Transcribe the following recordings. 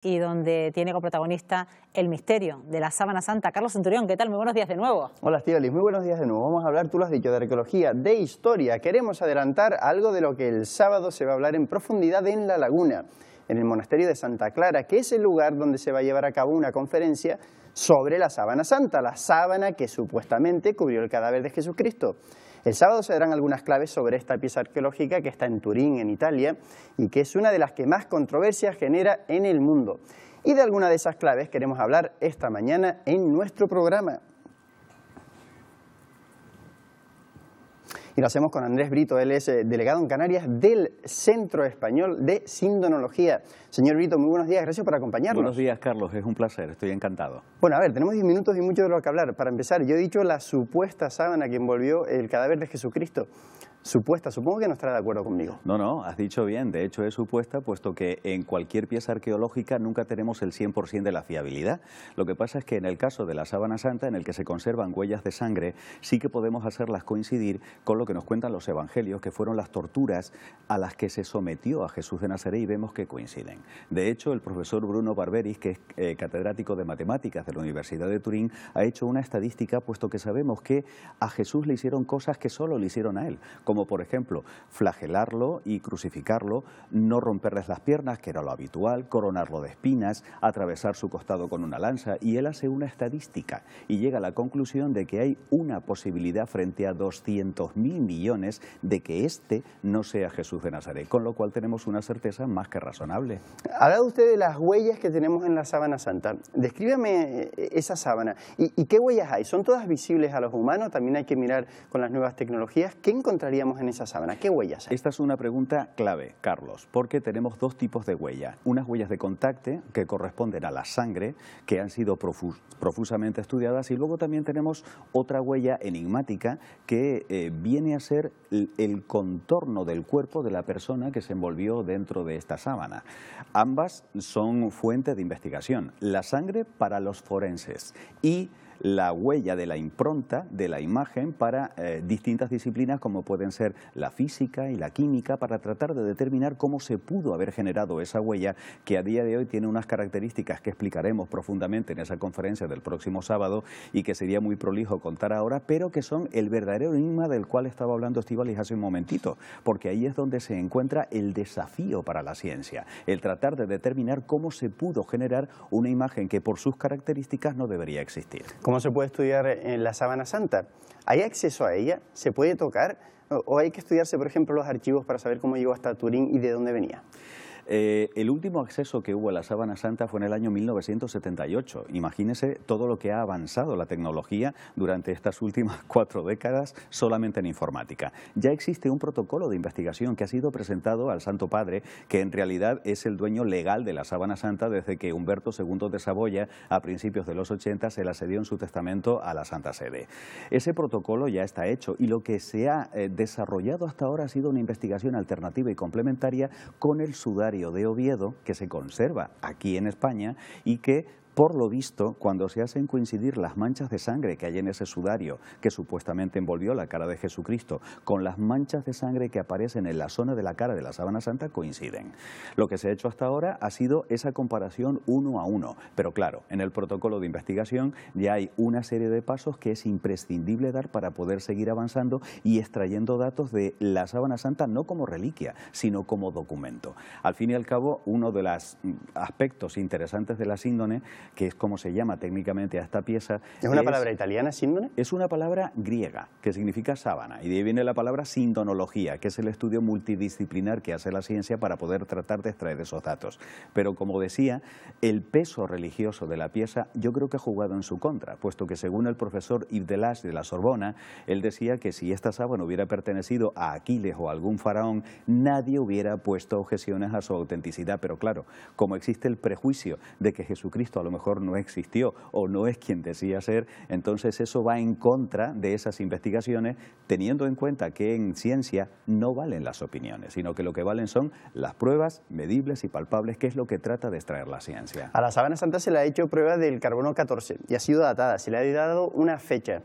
y donde tiene como protagonista el misterio de la Sábana Santa. Carlos Centurión, ¿qué tal? Muy buenos días de nuevo. Hola, Estíbaliz, muy buenos días de nuevo. Vamos a hablar, tú lo has dicho, de arqueología, de historia. Queremos adelantar algo de lo que el sábado se va a hablar en profundidad en La Laguna, en el monasterio de Santa Clara, que es el lugar donde se va a llevar a cabo una conferencia sobre la Sábana Santa, la sábana que supuestamente cubrió el cadáver de Jesucristo. El sábado se darán algunas claves sobre esta pieza arqueológica que está en Turín, en Italia, y que es una de las que más controversias genera en el mundo. Y de alguna de esas claves queremos hablar esta mañana en nuestro programa. Y lo hacemos con Andrés Brito, él es delegado en Canarias del Centro Español de Sindonología. Señor Brito, muy buenos días, gracias por acompañarnos. Buenos días, Carlos, es un placer, estoy encantado. Bueno, a ver, tenemos 10 minutos y mucho de lo que hablar. Para empezar, yo he dicho la supuesta sábana que envolvió el cadáver de Jesucristo. Supuesta, supongo que no estará de acuerdo conmigo. No, has dicho bien, de hecho es supuesta, puesto que en cualquier pieza arqueológica nunca tenemos el 100% de la fiabilidad. Lo que pasa es que en el caso de la Sábana Santa, en el que se conservan huellas de sangre, sí que podemos hacerlas coincidir con lo que nos cuentan los evangelios, que fueron las torturas a las que se sometió a Jesús de Nazaret, y vemos que coinciden. De hecho, el profesor Bruno Barberis, que es catedrático de matemáticas de la Universidad de Turín, ha hecho una estadística, puesto que sabemos que a Jesús le hicieron cosas que solo le hicieron a él, como por ejemplo flagelarlo y crucificarlo, no romperles las piernas, que era lo habitual, coronarlo de espinas, atravesar su costado con una lanza, y él hace una estadística y llega a la conclusión de que hay una posibilidad frente a 200.000 millones de que este no sea Jesús de Nazaret, con lo cual tenemos una certeza más que razonable. Ha hablado usted de las huellas que tenemos en la Sábana Santa. Descríbame esa sábana. ¿Y qué huellas hay? ¿Son todas visibles a los humanos? También hay que mirar con las nuevas tecnologías. ¿Qué encontraríamos en esa sábana? ¿Qué huellas hay? Esta es una pregunta clave, Carlos, porque tenemos dos tipos de huellas. Unas huellas de contacto, que corresponden a la sangre, que han sido profusamente estudiadas, y luego también tenemos otra huella enigmática que viene a ser el contorno del cuerpo de la persona que se envolvió dentro de esta sábana. Ambas son fuente de investigación. La sangre para los forenses y la huella de la impronta de la imagen para distintas disciplinas, como pueden ser la física y la química, para tratar de determinar cómo se pudo haber generado esa huella, que a día de hoy tiene unas características que explicaremos profundamente en esa conferencia del próximo sábado y que sería muy prolijo contar ahora, pero que son el verdadero enigma del cual estaba hablando Estíbaliz hace un momentito, porque ahí es donde se encuentra el desafío para la ciencia, el tratar de determinar cómo se pudo generar una imagen que por sus características no debería existir. ¿Cómo se puede estudiar en la Sábana Santa? ¿Hay acceso a ella? ¿Se puede tocar? ¿O hay que estudiarse, por ejemplo, los archivos para saber cómo llegó hasta Turín y de dónde venía? El último acceso que hubo a la Sábana Santa fue en el año 1978. Imagínese todo lo que ha avanzado la tecnología durante estas últimas 4 décadas solamente en informática. Ya existe un protocolo de investigación que ha sido presentado al Santo Padre, que en realidad es el dueño legal de la Sábana Santa desde que Humberto II de Saboya, a principios de los 80, se la cedió en su testamento a la Santa Sede. Ese protocolo ya está hecho, y lo que se ha desarrollado hasta ahora ha sido una investigación alternativa y complementaria con el sudario de Oviedo, que se conserva aquí en España y que, por lo visto, cuando se hacen coincidir las manchas de sangre que hay en ese sudario, que supuestamente envolvió la cara de Jesucristo, con las manchas de sangre que aparecen en la zona de la cara de la Sábana Santa, coinciden. Lo que se ha hecho hasta ahora ha sido esa comparación 1 a 1, pero claro, en el protocolo de investigación ya hay una serie de pasos que es imprescindible dar para poder seguir avanzando y extrayendo datos de la Sábana Santa, no como reliquia, sino como documento. Al fin y al cabo, uno de los aspectos interesantes de la síndone, que es como se llama técnicamente a esta pieza. ¿Es una palabra italiana, síndone? Es una palabra griega, que significa sábana, y de ahí viene la palabra sindonología, que es el estudio multidisciplinar que hace la ciencia para poder tratar de extraer esos datos. Pero como decía, el peso religioso de la pieza yo creo que ha jugado en su contra, puesto que según el profesor Yves Delage de la Sorbona, él decía que si esta sábana hubiera pertenecido a Aquiles o a algún faraón, nadie hubiera puesto objeciones a su autenticidad. Pero claro, como existe el prejuicio de que Jesucristo a lo mejor no existió o no es quien decía ser, entonces eso va en contra de esas investigaciones, teniendo en cuenta que en ciencia no valen las opiniones, sino que lo que valen son las pruebas medibles y palpables, que es lo que trata de extraer la ciencia. A la Sábana Santa se le ha hecho prueba del carbono 14 y ha sido datada, se le ha dado una fecha.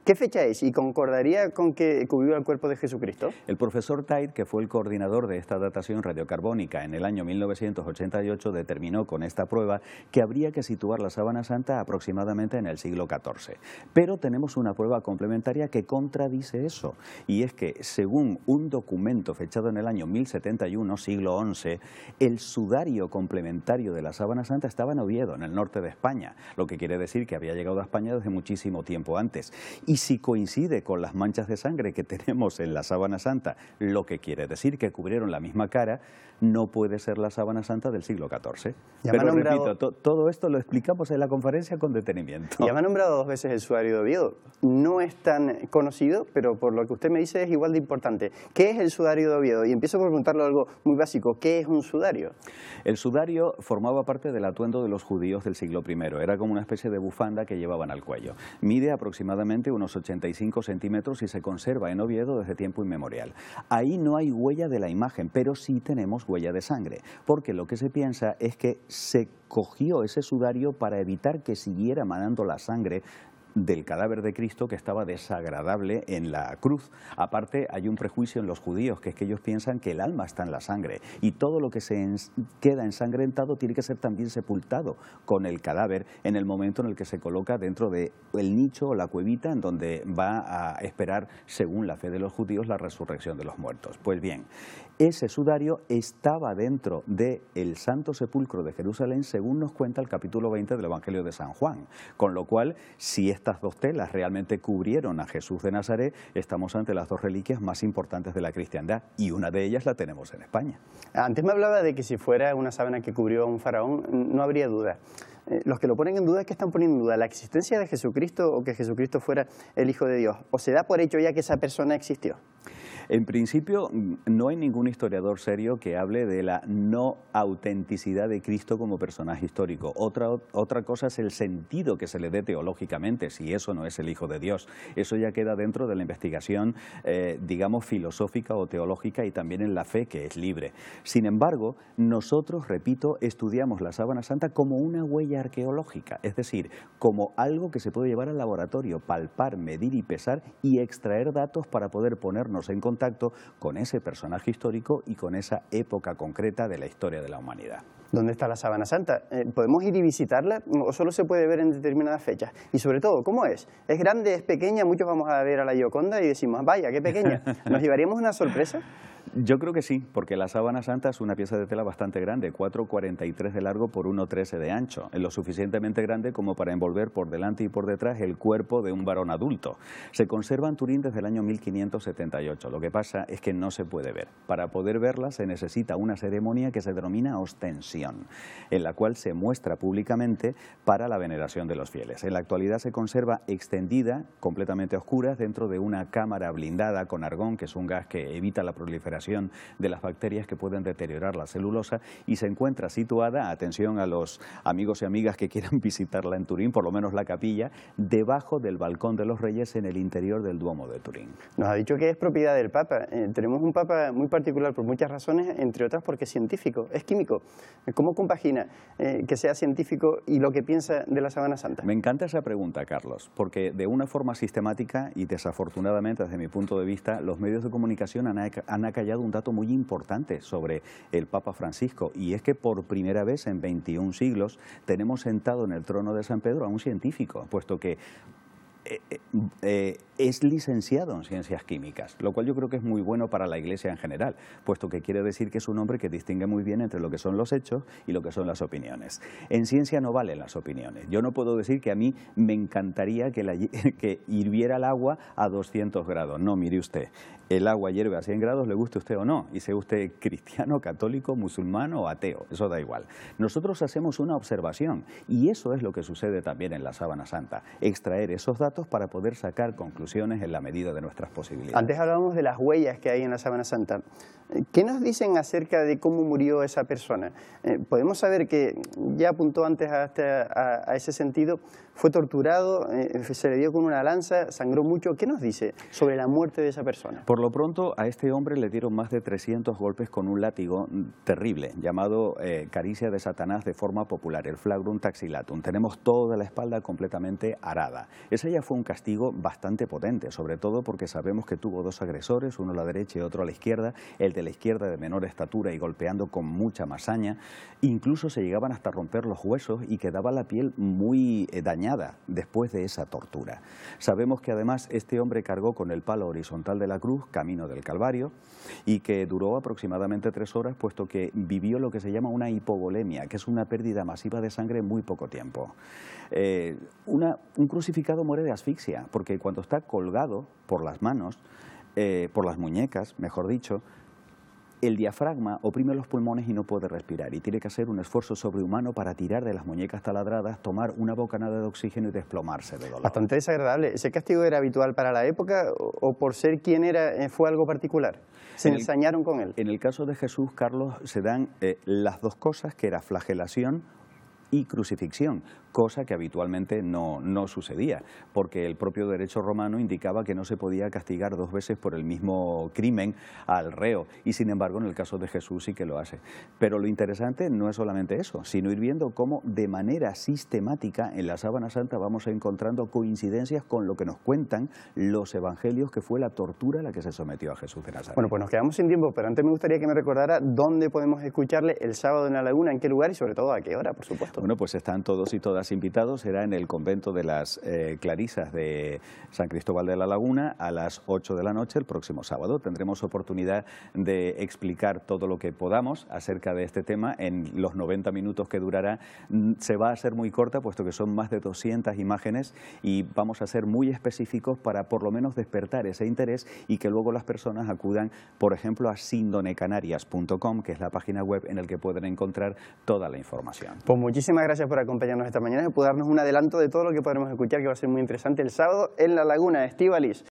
¿Qué fecha es y concordaría con que cubrió el cuerpo de Jesucristo? El profesor Tait, que fue el coordinador de esta datación radiocarbónica en el año 1988, determinó con esta prueba que habría que situar la Sábana Santa aproximadamente en el siglo XIV. Pero tenemos una prueba complementaria que contradice eso, y es que según un documento fechado en el año 1071, siglo XI, el sudario complementario de la Sábana Santa estaba en Oviedo, en el norte de España, lo que quiere decir que había llegado a España desde muchísimo tiempo antes. Y si coincide con las manchas de sangre que tenemos en la Sábana Santa, lo que quiere decir que cubrieron la misma cara, no puede ser la Sábana Santa del siglo XIV. Pero repito, todo esto lo explicamos en la conferencia con detenimiento. Ya me ha nombrado 2 veces el sudario de Oviedo. No es tan conocido, pero por lo que usted me dice es igual de importante. ¿Qué es el sudario de Oviedo? Y empiezo por preguntarle algo muy básico. ¿Qué es un sudario? El sudario formaba parte del atuendo de los judíos del siglo I. Era como una especie de bufanda que llevaban al cuello. Mide aproximadamente unos 85 centímetros y se conserva en Oviedo desde tiempo inmemorial. Ahí no hay huella de la imagen, pero sí tenemos huella de sangre, porque lo que se piensa es que se cogió ese sudario para evitar que siguiera manando la sangre del cadáver de Cristo, que estaba desagradable en la cruz. Aparte, hay un prejuicio en los judíos, que es que ellos piensan que el alma está en la sangre y todo lo que queda ensangrentado tiene que ser también sepultado con el cadáver en el momento en el que se coloca dentro del nicho o la cuevita en donde va a esperar, según la fe de los judíos, la resurrección de los muertos. Pues bien, ese sudario estaba dentro del Santo Sepulcro de Jerusalén, según nos cuenta el capítulo 20 del Evangelio de San Juan, con lo cual, si estas 2 telas realmente cubrieron a Jesús de Nazaret, estamos ante las 2 reliquias más importantes de la cristiandad, y una de ellas la tenemos en España. Antes me hablaba de que si fuera una sábana que cubrió a un faraón, no habría duda. Los que lo ponen en duda es que están poniendo en duda la existencia de Jesucristo o que Jesucristo fuera el Hijo de Dios. ¿O se da por hecho ya que esa persona existió? En principio, no hay ningún historiador serio que hable de la no autenticidad de Cristo como personaje histórico. Otra cosa es el sentido que se le dé teológicamente, si eso no es el Hijo de Dios. Eso ya queda dentro de la investigación, digamos, filosófica o teológica, y también en la fe, que es libre. Sin embargo, nosotros, repito, estudiamos la Sábana Santa como una huella arqueológica, es decir, como algo que se puede llevar al laboratorio, palpar, medir y pesar y extraer datos para poder ponernos en contacto con ese personaje histórico y con esa época concreta de la historia de la humanidad. ¿Dónde está la Sábana Santa? ¿Podemos ir y visitarla o solo se puede ver en determinadas fechas? Y sobre todo, ¿cómo es? ¿Es grande, es pequeña? Muchos vamos a ver a la Gioconda y decimos, vaya, qué pequeña. ¿Nos llevaríamos una sorpresa? Yo creo que sí, porque la Sábana Santa es una pieza de tela bastante grande, 4,43 de largo por 1,13 de ancho, es lo suficientemente grande como para envolver por delante y por detrás el cuerpo de un varón adulto. Se conserva en Turín desde el año 1578, lo que pasa es que no se puede ver. Para poder verla se necesita una ceremonia que se denomina ostensión, en la cual se muestra públicamente para la veneración de los fieles. En la actualidad se conserva extendida, completamente oscura, dentro de una cámara blindada con argón, que es un gas que evita la proliferación de las bacterias que pueden deteriorar la celulosa, y se encuentra situada, atención a los amigos y amigas que quieran visitarla en Turín, por lo menos la capilla, debajo del balcón de los Reyes en el interior del Duomo de Turín. Nos ha dicho que es propiedad del Papa. Tenemos un Papa muy particular por muchas razones, entre otras porque es científico, es químico. ¿Cómo compagina que sea científico y lo que piensa de la Sábana Santa? Me encanta esa pregunta, Carlos, porque de una forma sistemática y desafortunadamente desde mi punto de vista, los medios de comunicación han acallado un dato muy importante sobre el Papa Francisco, y es que por primera vez en 21 siglos tenemos sentado en el trono de San Pedro a un científico, puesto que es licenciado en ciencias químicas, lo cual yo creo que es muy bueno para la Iglesia en general, puesto que quiere decir que es un hombre que distingue muy bien entre lo que son los hechos y lo que son las opiniones. En ciencia no valen las opiniones. Yo no puedo decir que a mí me encantaría que hirviera el agua a 200 grados. No, mire usted, el agua hierve a 100 grados, le guste usted o no, y sea usted cristiano, católico, musulmán o ateo, eso da igual. Nosotros hacemos una observación, y eso es lo que sucede también en la Sábana Santa, extraer esos datos para poder sacar conclusiones en la medida de nuestras posibilidades. Antes hablábamos de las huellas que hay en la Sábana Santa. ¿Qué nos dicen acerca de cómo murió esa persona? Podemos saber que, ya apuntó antes a ese sentido, fue torturado, se le dio con una lanza, sangró mucho. ¿Qué nos dice sobre la muerte de esa persona? Por lo pronto, a este hombre le dieron más de 300 golpes con un látigo terrible, llamado caricia de Satanás de forma popular, el flagrum taxilatum. Tenemos toda la espalda completamente arada. Ese ya fue un castigo bastante potente, sobre todo porque sabemos que tuvo dos agresores, uno a la derecha y otro a la izquierda, el de la izquierda de menor estatura y golpeando con mucha masaña. Incluso se llegaban hasta romper los huesos y quedaba la piel muy dañada después de esa tortura. Sabemos que además este hombre cargó con el palo horizontal de la cruz, camino del Calvario, y que duró aproximadamente 3 horas, puesto que vivió lo que se llama una hipovolemia, que es una pérdida masiva de sangre en muy poco tiempo. Un crucificado muere de asfixia, porque cuando está colgado por las manos, por las muñecas, mejor dicho, el diafragma oprime los pulmones y no puede respirar y tiene que hacer un esfuerzo sobrehumano para tirar de las muñecas taladradas, tomar una bocanada de oxígeno y desplomarse de dolor. Bastante desagradable. ¿Ese castigo era habitual para la época o por ser quien era fue algo particular? ¿Se ensañaron con él? En el caso de Jesús, Carlos, se dan las dos cosas, que era flagelación y crucifixión, cosa que habitualmente no sucedía, porque el propio derecho romano indicaba que no se podía castigar 2 veces por el mismo crimen al reo, y sin embargo en el caso de Jesús sí que lo hace. Pero lo interesante no es solamente eso, sino ir viendo cómo de manera sistemática en la Sábana Santa vamos encontrando coincidencias con lo que nos cuentan los evangelios, que fue la tortura a la que se sometió a Jesús de Nazaret. Bueno, pues nos quedamos sin tiempo, pero antes me gustaría que me recordara dónde podemos escucharle el sábado en la Laguna, en qué lugar y sobre todo a qué hora, por supuesto. Bueno, pues están todos y todas invitados. Será en el convento de las Clarisas de San Cristóbal de la Laguna a las 8 de la noche el próximo sábado. Tendremos oportunidad de explicar todo lo que podamos acerca de este tema en los 90 minutos que durará. Se va a hacer muy corta, puesto que son más de 200 imágenes y vamos a ser muy específicos para por lo menos despertar ese interés y que luego las personas acudan, por ejemplo, a sindonecanarias.com, que es la página web en la que pueden encontrar toda la información. Pues muchísimas gracias por acompañarnos esta mañana y por darnos un adelanto de todo lo que podremos escuchar, que va a ser muy interesante el sábado en la Laguna. Estíbaliz.